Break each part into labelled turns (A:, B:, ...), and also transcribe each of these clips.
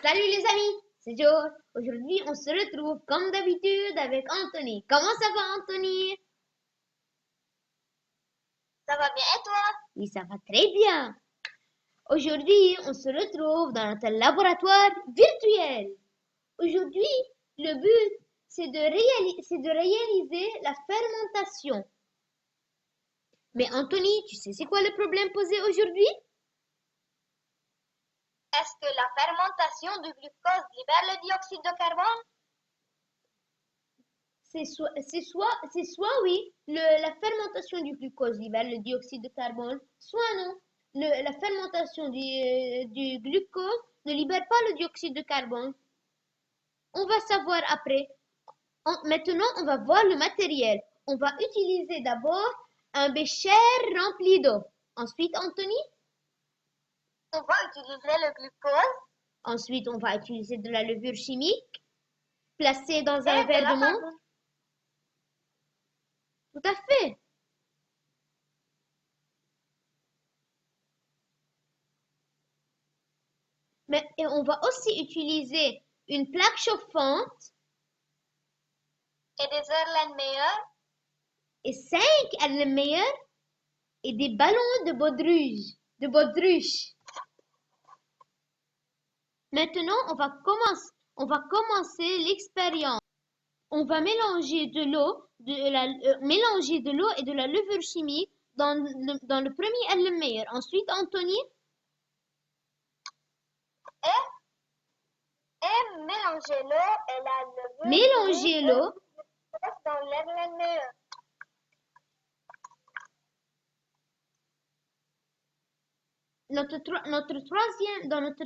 A: Salut les amis, c'est Joe. Aujourd'hui, on se retrouve comme d'habitude avec Anthony. Comment ça va, Anthony?
B: Ça va bien et toi?
A: Oui, ça va très bien. Aujourd'hui, on se retrouve dans notre laboratoire virtuel. Aujourd'hui, le but, c'est de réaliser la fermentation. Mais Anthony, tu sais c'est quoi le problème posé aujourd'hui?
B: Est-ce que la fermentation du glucose libère le dioxyde de carbone?
A: C'est soit oui, la fermentation du glucose libère le dioxyde de carbone, soit non. La fermentation du glucose ne libère pas le dioxyde de carbone. On va savoir après. Maintenant, on va voir le matériel. On va utiliser d'abord un bécher rempli d'eau. Ensuite, Anthony,
B: On va utiliser le glucose
A: ensuite, on va utiliser de la levure chimique placée dans un
B: et de
A: verre
B: la
A: de menthe.
B: farine.
A: Tout à fait. Et on va aussi utiliser une plaque chauffante
B: Et des Erlenmeyer
A: et 5 Erlenmeyer et des ballons de baudruche. Maintenant, on va commencer l'expérience. On va mélanger mélanger de l'eau et de la levure chimique dans le premier Erlenmeyer. Ensuite, Anthony,
B: et mélanger l'eau et la levure
A: mélangez
B: chimique
A: l'eau.
B: dans l'Erlenmeyer.
A: Dans notre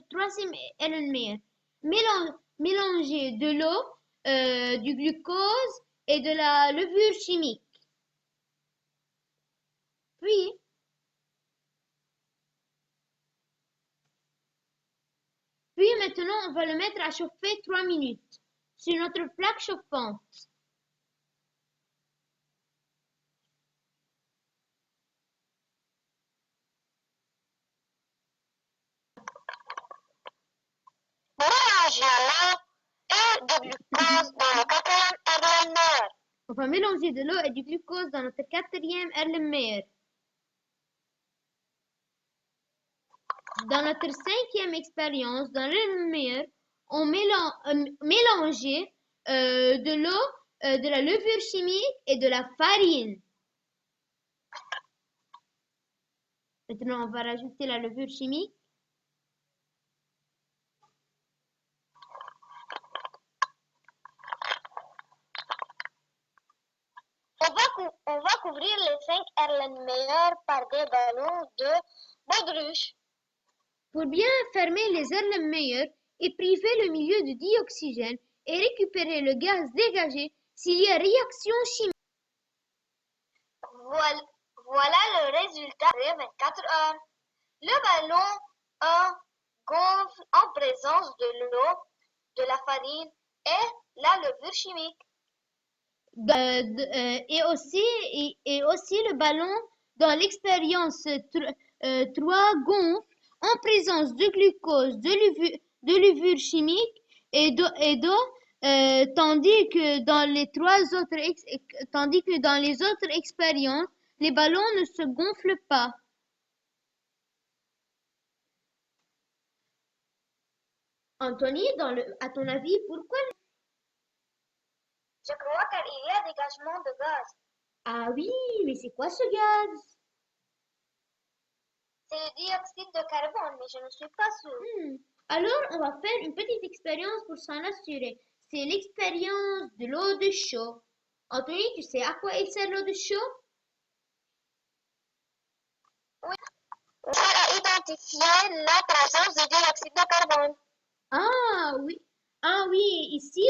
A: troisième Erlenmeyer, mélangez de l'eau, du glucose et de la levure chimique. Puis, maintenant, on va le mettre à chauffer 3 minutes sur notre plaque chauffante.
B: Mélangez l'eau et du glucose dans le quatrième Erlenmeyer.
A: On va mélanger de l'eau et du glucose dans notre quatrième Erlenmeyer. Dans notre cinquième expérience, dans l'Erlenmeyer, on mélangeait de l'eau, de la levure chimique et de la farine. Maintenant, on va rajouter la levure chimique.
B: On va couvrir les 5 Erlenmeyer par des ballons de baudruche.
A: Pour bien fermer les Erlenmeyer et priver le milieu de dioxygène et récupérer le gaz dégagé s'il y a réaction chimique.
B: Voilà le résultat après 24 heures. Le ballon 1 gonfle en présence de l'eau, de la farine et la levure chimique.
A: Et aussi le ballon dans l'expérience 3 gonfle en présence de glucose, de levure chimique et d'eau, tandis que dans les autres expériences, les ballons ne se gonflent pas. Anthony, à ton avis, pourquoi?
B: Je crois qu'il y a dégagement de gaz.
A: Ah oui, mais c'est quoi ce gaz?
B: C'est le dioxyde de carbone, mais je ne suis pas sûre.
A: Alors, on va faire une petite expérience pour s'en assurer. C'est l'expérience de l'eau de chaud. Anthony, tu sais à quoi il sert l'eau de chaud?
B: Oui, pour identifier la présence de dioxyde de carbone.
A: Ah oui, ici,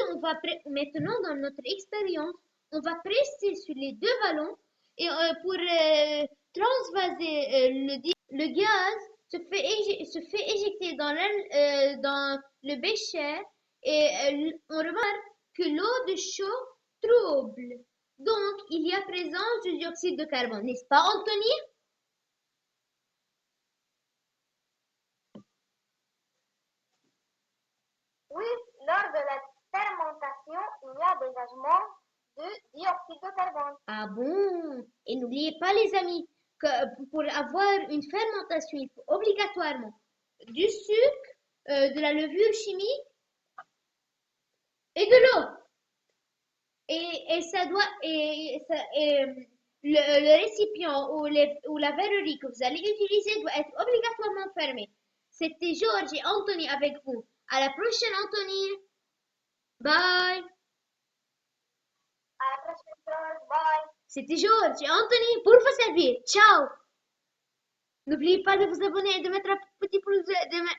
A: maintenant dans notre expérience, on va presser sur les deux ballons et pour transvaser le gaz se fait éjecter dans le bécher et on remarque que l'eau de chaud trouble. Donc, il y a présence du dioxyde de carbone, n'est-ce pas, Anthony?
B: dégagement de dioxyde de carbone.
A: Ah bon? Et n'oubliez pas, les amis, que pour avoir une fermentation, il faut obligatoirement du sucre, de la levure chimique et de l'eau. Et ça doit, le récipient ou la verrerie que vous allez utiliser doit être obligatoirement fermé. C'était Georges et Anthony avec vous. À la prochaine, Anthony. Bye.
B: À la prochaine, bye.
A: C'était Georges et Anthony pour vous servir. Ciao. N'oubliez pas de vous abonner et de mettre un petit pouce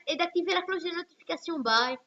A: et d'activer la cloche de notification. Bye.